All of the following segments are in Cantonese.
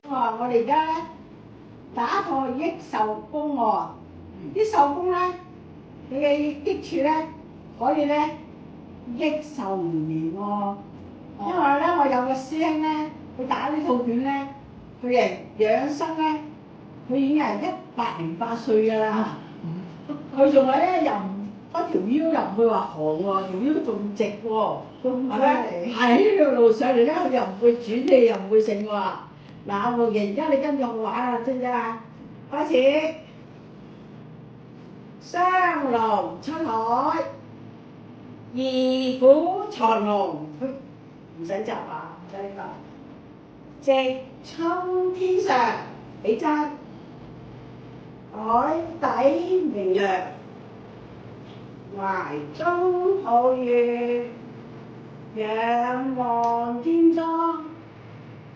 我哋而家咧打破益壽宮喎，啲壽宮咧，你嘅益處咧可以咧益壽年喎。因為咧，我有個師兄咧，佢打呢套拳咧，佢係養生咧，佢已經係108歲㗎啦。佢仲係咧又唔嗰條腰又唔會話寒喎，條腰仲直喎，係咪？喺條路上嚟咧，佢又唔會轉氣，又唔會剩喎。嗱，我而家你跟住我玩啦，知唔知啊？開始，雙龍出海，二虎藏龍，唔使集啊，唔使呢個。直衝天上，起爭，海底明月，懷中抱月，仰望天裝，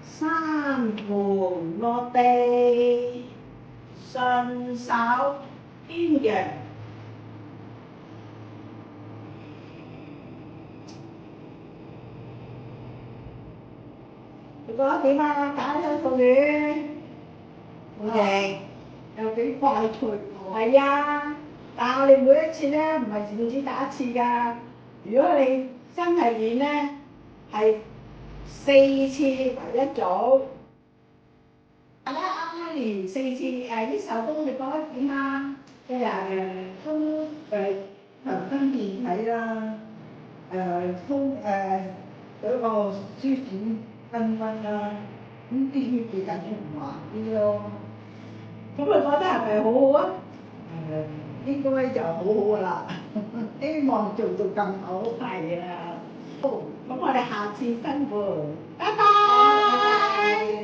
三盤落地，順手牽羊。你覺得點啊？打咗個拳，好型，又幾快脆喎。係啊，但係我哋每一次咧，唔係淨止打一次㗎。如果你真係練咧，係4次為一組。大家啱啱練4次啲手功，你覺得點啊？都強身健體啦，嗰個舒展筋骨啦，咁啲血液緊要慢啲咯。咁你覺得係咪好好啊？應該就好好㗎啦，希望做到更好。係啊，好，咁我哋下次分會，拜拜。